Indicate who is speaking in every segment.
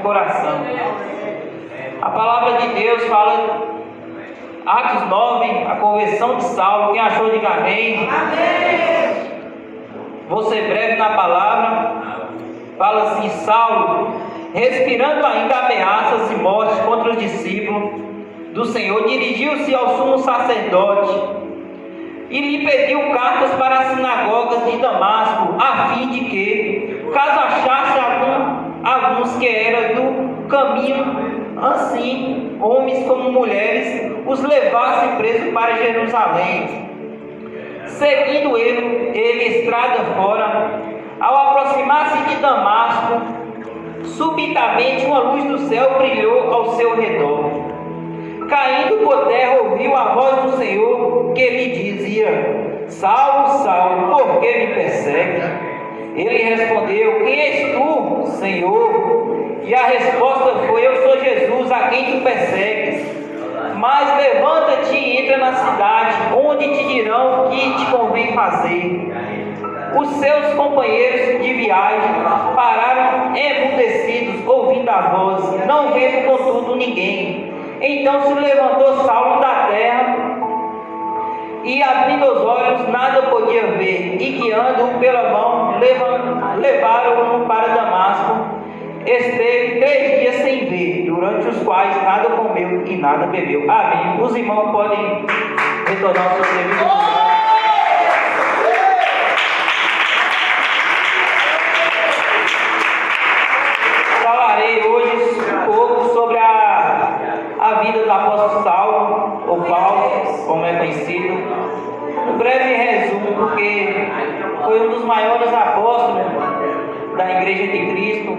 Speaker 1: coração. A palavra de Deus fala, Atos 9, a conversão de Saulo. Quem achou, diga amém.
Speaker 2: Amém.
Speaker 1: Vou ser breve na palavra. Fala assim: Saulo, respirando ainda ameaças e mortes contra os discípulos do Senhor, dirigiu-se ao sumo sacerdote e lhe pediu cartas para as sinagogas de Damasco, a fim de que, caso achasse alguns que eram do caminho, assim, homens como mulheres, os levasse presos para Jerusalém. Seguindo ele estrada fora, ao aproximar-se de Damasco, subitamente uma luz do céu brilhou ao seu redor. Caindo por terra, ouviu a voz do Senhor que lhe dizia: Saulo, Saulo, por que me persegue? Ele respondeu: Quem és tu, Senhor? E a resposta foi: Eu sou Jesus, a quem tu persegues. Mas levanta-te e entra na cidade, onde te dirão o que te convém fazer. Os seus companheiros de viagem pararam emudecidos, ouvindo a voz, não vendo contudo ninguém. Então se levantou Saulo da terra e, abrindo os olhos, nada podia ver, e guiando-o pela mão, levaram-no para Damasco. Esteve 3 dias sem ver, durante os quais nada comeu e nada bebeu. Amém. Os irmãos podem retornar ao seu serviço. Falarei hoje um pouco sobre a vida do apóstolo Saulo, ou Paulo, como é conhecido. Um breve resumo, porque foi um dos maiores apóstolos da Igreja de Cristo.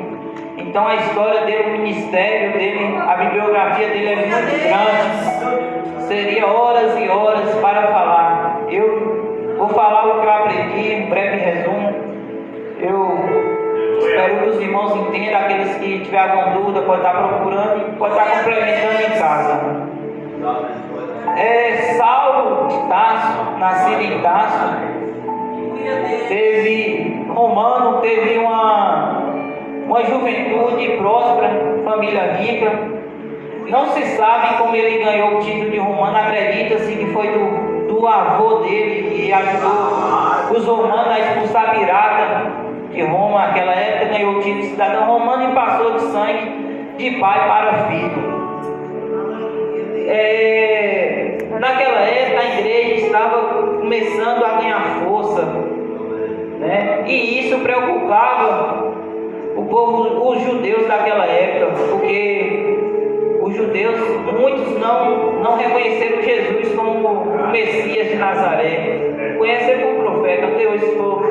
Speaker 1: Então a história dele, o ministério dele, a bibliografia dele é muito grande. Seria horas e horas para falar. Eu vou falar o que eu aprendi, um breve resumo. Eu espero que os irmãos entendam. Aqueles que tiverem alguma dúvida, pode estar procurando e pode estar complementando em casa. Saulo de Tarso, nascido em Tarso, teve uma juventude próspera, família rica. Não se sabe como ele ganhou o título de romano. Acredita-se que foi do avô dele, que ajudou os romanos a expulsar pirata de Roma. Naquela época ganhou o título de cidadão romano e passou de sangue de pai para filho. Naquela época a igreja estava começando a ganhar força, né? E isso preocupava o povo, os judeus daquela época, porque os judeus, muitos não reconheceram Jesus como o Messias de Nazaré, conheceram como profeta. Até hoje, se for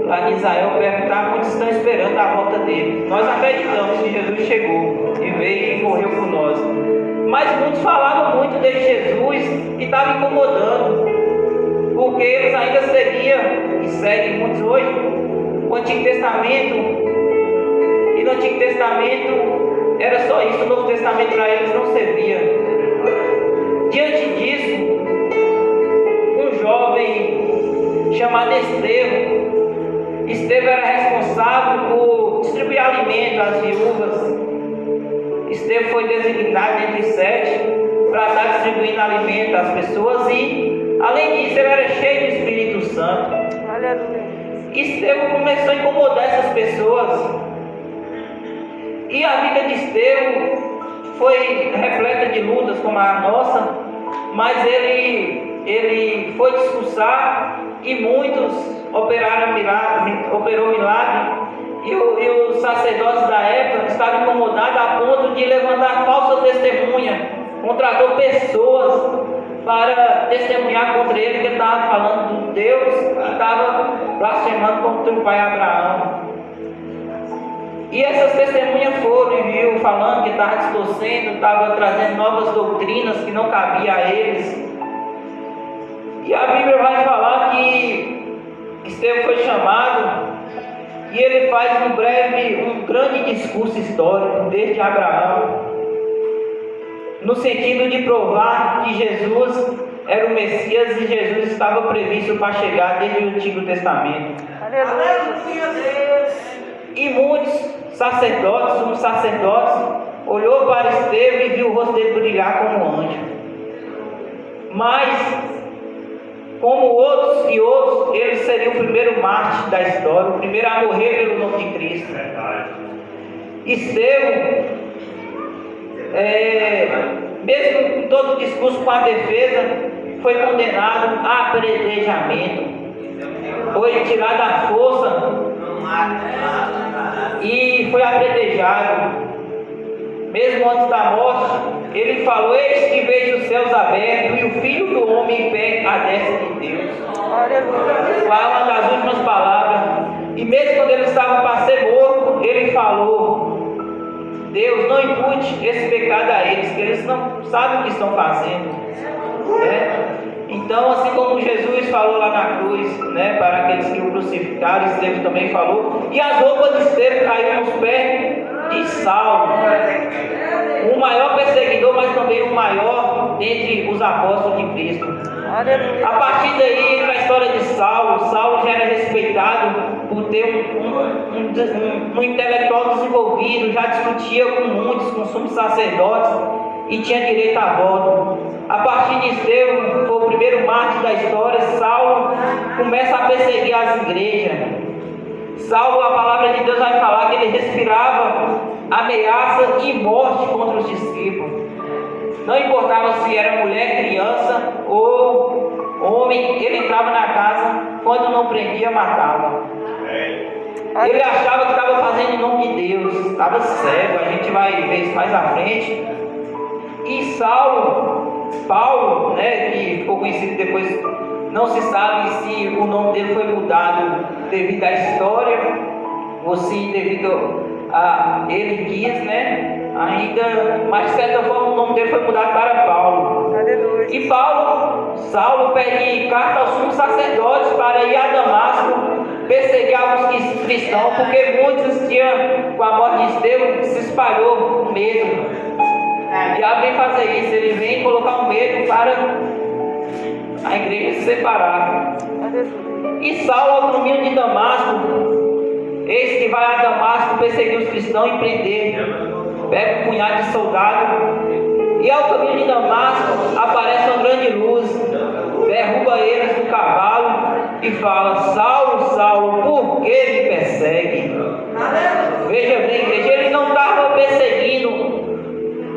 Speaker 1: lá em Israel perguntar, muitos estão esperando a volta dele. Nós acreditamos que Jesus chegou e veio e morreu por nós, mas muitos falavam muito de Jesus e estavam incomodando, porque eles ainda seguiam, e seguem muitos hoje, o Antigo Testamento. E no Antigo Testamento era só isso, o Novo Testamento para eles não servia. Diante disso, um jovem chamado Estevão era responsável por distribuir alimento às viúvas. Estevão foi designado entre 7 para estar distribuindo alimento às pessoas e, além disso, ele era cheio do Espírito Santo. Estevão começou a incomodar essas pessoas. E a vida de Estevão foi repleta de lutas como a nossa, mas ele foi discursar e muitos operou milagre. E os sacerdotes da época estavam incomodados a ponto de levantar falsa testemunha. Contratou pessoas para testemunhar contra ele, que ele estava falando de Deus e estava blasfemando contra o pai Abraão. E essas testemunhas foram e viu falando que estava distorcendo, estava trazendo novas doutrinas que não cabia a eles. E a Bíblia vai falar que Estevão foi chamado e ele faz um grande discurso histórico desde Abraão, no sentido de provar que Jesus era o Messias e Jesus estava previsto para chegar desde o Antigo Testamento.
Speaker 2: Aleluia, Deus.
Speaker 1: E muitos sacerdotes, sumos sacerdotes, olhou para Estevão e viu o rosto dele brilhar como um anjo. Mas, como outros e outros, ele seria o primeiro mártir da história, o primeiro a morrer pelo nome de Cristo. Estevão, mesmo em todo o discurso com a defesa, foi condenado a apedrejamento, foi tirado à força e foi apedrejado. Mesmo antes da morte, ele falou: eis que vejo os céus abertos e o Filho do Homem em pé à destra de Deus. Foi uma das últimas palavras. E mesmo quando ele estava para ser morto, ele falou: Deus, não impute esse pecado a eles, que eles não sabem o que estão fazendo. Então, assim como Jesus falou lá na cruz, para aqueles que o crucificaram, Estevão também falou, e as roupas de Estevão caíram aos pés de Saulo, o maior perseguidor, mas também o maior dentre os apóstolos de Cristo. A partir daí, entra a história de Saulo. Saulo já era respeitado por ter um intelectual desenvolvido, já discutia com muitos, com sumos sacerdotes, e tinha direito a voto. A partir de Estevão, foi o primeiro mártir da história. Saulo começa a perseguir as igrejas. Saulo, a palavra de Deus vai falar que ele respirava ameaça e morte contra os discípulos. Não importava se era mulher, criança ou homem, ele entrava na casa, quando não prendia, matava. Ele achava que estava fazendo em nome de Deus, estava cego, a gente vai ver isso mais à frente. E Paulo, que ficou conhecido depois, não se sabe se o nome dele foi mudado devido à história, ou se devido a ele quis, ainda, mas de certa forma o nome dele foi mudado para Paulo. E Saulo pede carta aos sumos sacerdotes para ir a Damasco perseguir alguns cristãos, porque muitos tinham, com a morte de Estevão, se espalhou o medo. O diabo vem fazer isso, ele vem colocar um medo para a igreja se separar. E Saulo, ao caminho de Damasco, eis que vai a Damasco perseguir os cristãos e prender. Pega um punhado de soldado, e ao caminho de Damasco aparece uma grande luz, derruba eles do cavalo e fala: Saulo, Saulo, por que me persegue? Veja bem, igreja, ele não estava perseguindo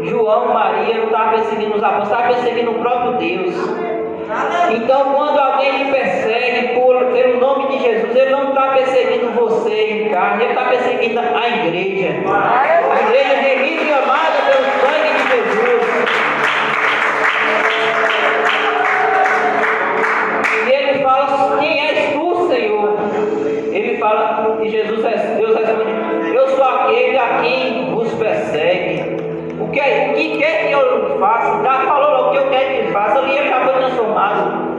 Speaker 1: João, Maria, não estava perseguindo os apóstolos, estava perseguindo o próprio Deus. Então, quando alguém lhe persegue pelo nome de Jesus, ele não está perseguindo você em carne, ele está perseguindo a igreja. A igreja remida e amada pelo sangue de Jesus. E ele fala: quem és tu, Senhor? Ele fala, e Deus responde: eu sou aquele a quem vos persegue. O que quer que eu faça? Já falou lá o que eu quero que ele faça. Ali ele já foi transformado.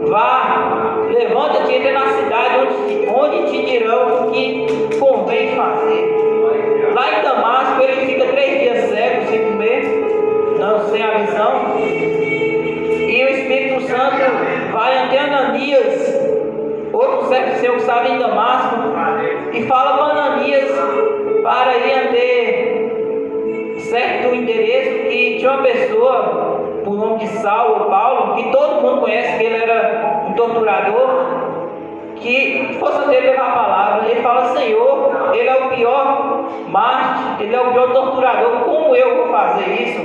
Speaker 1: Vá, levanta-te e entra na cidade onde te dirão o que convém fazer. Lá em Damasco ele fica 3 dias cego, sem comer, sem a visão. E o Espírito Santo vai ante Ananias, outro servo seu que estava em Damasco, e fala para Ananias para ir ante certo endereço que tinha uma pessoa por nome de Saulo ou Paulo, que todo mundo conhece, que ele era um torturador, que fosse dele levar a palavra. Ele fala: Senhor, ele é o pior mártir, ele é o pior torturador, como eu vou fazer isso?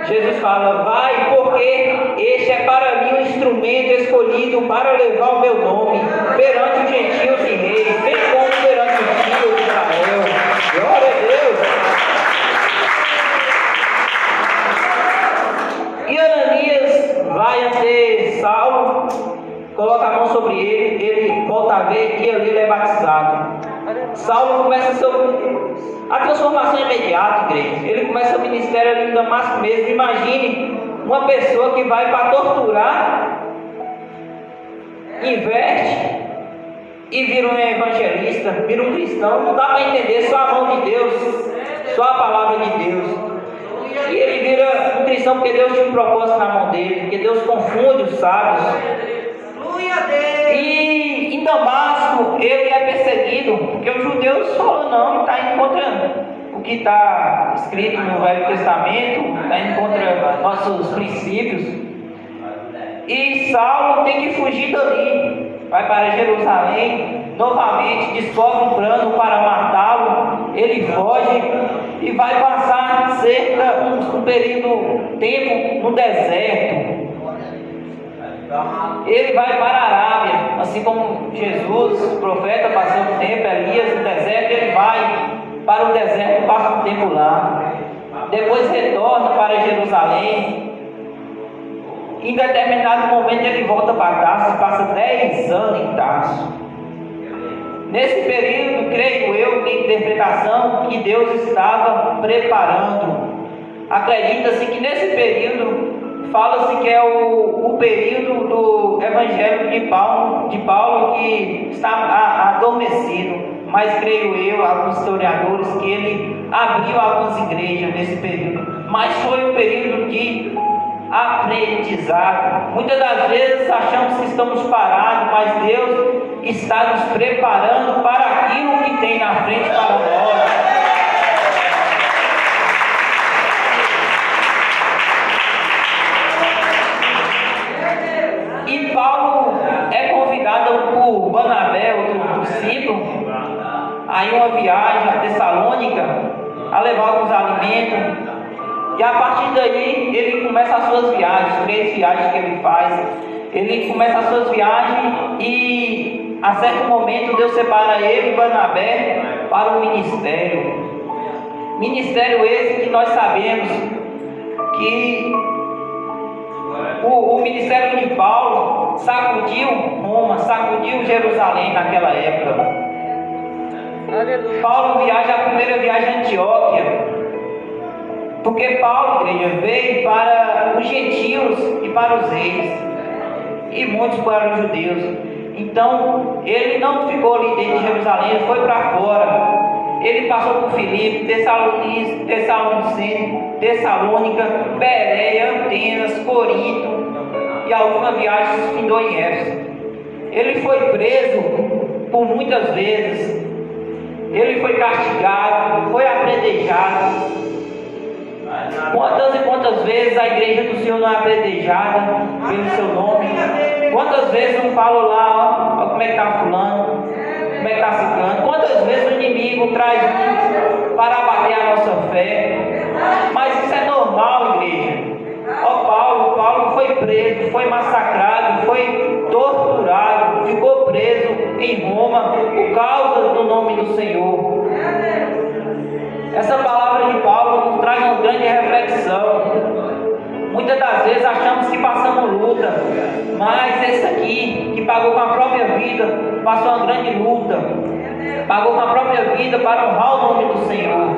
Speaker 1: Jesus fala: vai, porque este é para mim um instrumento escolhido para levar o meu nome perante os gentios e reis, bem como perante os filhos de Israel. Glória a Deus. E Ananias vai ante Saulo, coloca a mão sobre ele volta a ver e ali ele é batizado. Saulo começa a transformação imediata, igreja. Ele começa o ministério ali em Damasco mesmo. Imagine uma pessoa que vai para torturar, inverte e vira um evangelista, vira um cristão. Não dá para entender, só a mão de Deus, só a palavra de Deus. E ele vira um cristão porque Deus tinha um propósito na mão dele, porque Deus confunde os sábios. E em Damasco ele é perseguido querido, porque os judeus falam não, está indo contra o que está escrito no Velho Testamento, está indo contra nossos princípios. E Saulo tem que fugir dali, vai para Jerusalém, novamente descobre um plano para matá-lo, ele foge e vai passar um tempo no deserto. Ele vai para a Arábia, assim como Jesus, o profeta, passou um tempo, Elias, no deserto, ele vai para o deserto, passa um tempo lá, depois retorna para Jerusalém. Em determinado momento ele volta para Tarso, passa 10 anos em Tarso. Nesse período, creio eu, minha interpretação, que Deus estava preparando. Acredita-se que nesse período, fala-se que é o período do Evangelho de Paulo que está adormecido. Mas creio eu, alguns historiadores, que ele abriu algumas igrejas nesse período. Mas foi um período de aprendizado. Muitas das vezes achamos que estamos parados, mas Deus está nos preparando para aquilo que tem na frente para nós. E Paulo é convidado por Barnabé, outro discípulo, a ir uma viagem a Tessalônica, a levar alguns alimentos. E a partir daí ele começa as suas viagens, 3 viagens que ele faz. Ele começa as suas viagens e a certo momento Deus separa ele e Barnabé para o ministério. Ministério esse que nós sabemos que o ministério de Paulo sacudiu Roma, sacudiu Jerusalém naquela época. Paulo viaja a primeira viagem a Antioquia. Porque Paulo, igreja, veio para os gentios e para os reis, e muitos para os judeus. Então, ele não ficou ali dentro de Jerusalém, ele foi para fora. Ele passou por Filipe, Tessalônica, Bereia, Atenas, Corinto, e a última viagem se findou em Éfeso. Ele foi preso por muitas vezes, ele foi castigado, foi apedrejado. Quantas e quantas vezes a igreja do Senhor não é apedrejada pelo seu nome? Quantas vezes não falo lá, ó como é que está fulano, como é que está ciclano? Quantas vezes o inimigo traz para abater a nossa fé? Mas isso é normal, igreja. Ó Paulo foi preso, foi massacrado, foi torturado, ficou preso em Roma por causa do nome do Senhor. Essa palavra de Paulo nos traz uma grande reflexão. Muitas das vezes achamos que passamos luta, mas esse aqui, que pagou com a própria vida, passou uma grande luta, pagou com a própria vida para honrar o nome do Senhor.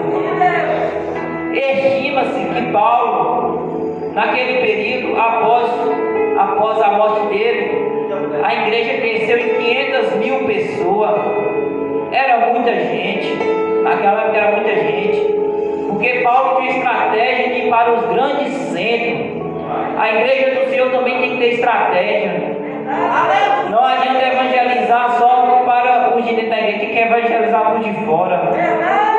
Speaker 1: Estima-se que Paulo, naquele período, após a morte dele, a igreja cresceu em 500.000 pessoas. Era muita gente. Naquela época era muita gente, porque Paulo tinha estratégia de ir para os grandes centros. A igreja do Senhor também tem que ter estratégia. Não adianta evangelizar só para os de dentro da igreja, tem que evangelizar os de fora,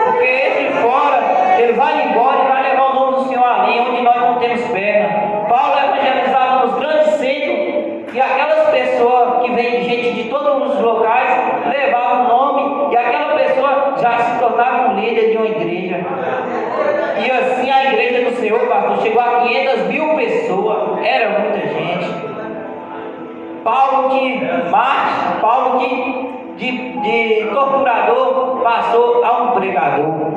Speaker 1: porque esse de fora, ele vai embora e vai levar o nome do Senhor ali, onde nós não temos perna. Paulo evangelizava nos grandes centros, e aquelas pessoas que vêm, gente de todos os locais, levavam o nome, e aquela pessoa já se tornava um líder de uma igreja. E assim a igreja do Senhor, pastor, chegou a 500.000 pessoas. Era muita gente. Paulo de torturador passou a um pregador.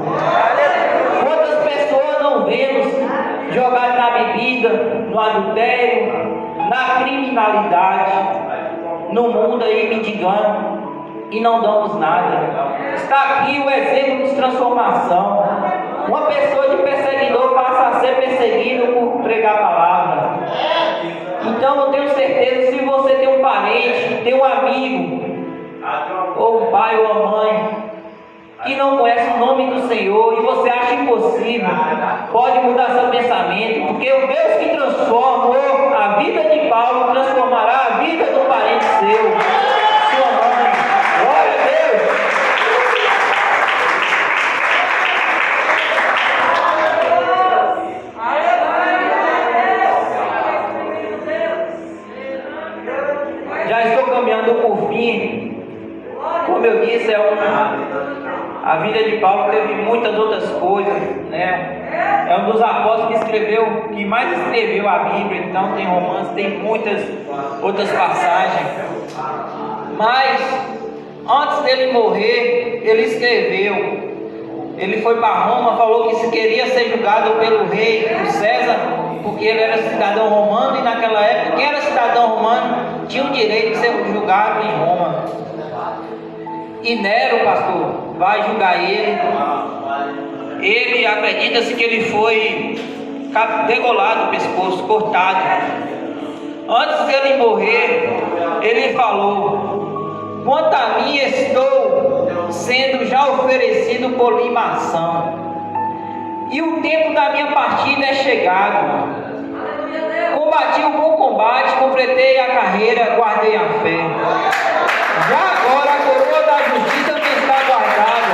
Speaker 1: Quantas pessoas não vemos jogadas na bebida, no adultério, na criminalidade, no mundo aí mendigando, e não damos nada. Está aqui o exemplo de transformação. Uma pessoa de perseguidor passa a ser perseguido por pregar a palavra. Então eu tenho certeza, se você tem um parente, tem um amigo, ou um pai ou uma mãe, que não conhece o nome do Senhor e você acha impossível, pode mudar seu pensamento, porque o Deus que transformou a vida de Paulo transformará a vida do parente seu, sua mãe. Glória a Deus! vida de Paulo teve muitas outras coisas, né? É um dos apóstolos que mais escreveu a Bíblia, então tem Romanos, tem muitas outras passagens. Mas antes dele morrer, ele escreveu. Ele foi para Roma, falou que se queria ser julgado pelo rei, por César, porque ele era cidadão romano, e naquela época quem era cidadão romano tinha o direito de ser julgado em Roma. E Nero, pastor, vai julgar ele. Ele, acredita-se que ele foi degolado o pescoço, cortado. Antes dele morrer, ele falou: quanto a mim, estou sendo já oferecido por libação, e o tempo da minha partida é chegado. Combati o bom combate, completei a carreira, guardei a fé. Já agora a coroa da justiça me está guardada,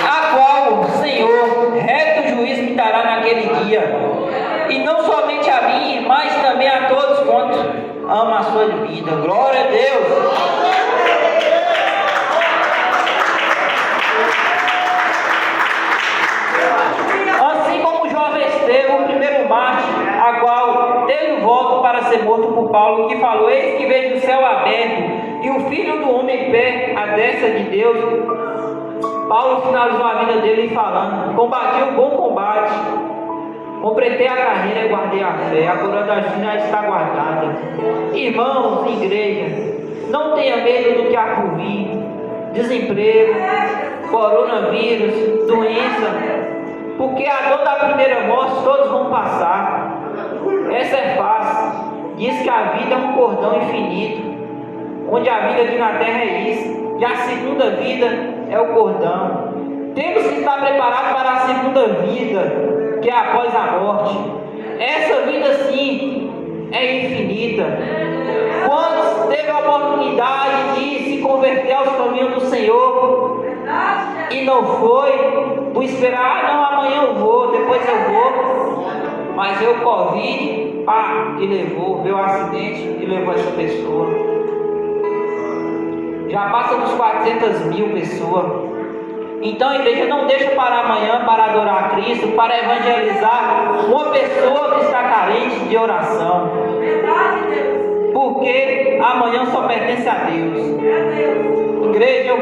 Speaker 1: a qual o Senhor, reto juiz, me dará naquele dia, e não somente a mim, mas também a todos quantos amam a sua vida. Glória a Deus. Assim como o jovem Estevão, o primeiro mártir, a qual teve voto para ser morto por Paulo, que falou: eis que vejo o céu aberto e o Filho do Homem em pé à destra de Deus. Paulo finalizou a vida dele falando: combati o bom combate, completei a carreira e guardei a fé, a coroa da justiça está guardada. Irmãos, igreja, não tenha medo do que há por vir: desemprego, coronavírus, doença, porque a dor da primeira morte todos vão passar. Essa é fácil. Diz que a vida é um cordão infinito, onde a vida aqui na terra é isso, e a segunda vida é o cordão. Temos que estar preparados para a segunda vida, que é após a morte. Essa vida sim é infinita. Quantos teve a oportunidade de se converter aos caminhos do Senhor e não foi, por esperar: não, amanhã eu vou, depois eu vou, mas veio o Covid, e levou, veio o acidente e levou essa pessoa. Já passa dos 400 mil pessoas. Então a igreja não deixa para amanhã, para adorar a Cristo, para evangelizar uma pessoa que está carente de oração, porque amanhã só pertence a Deus. Igreja,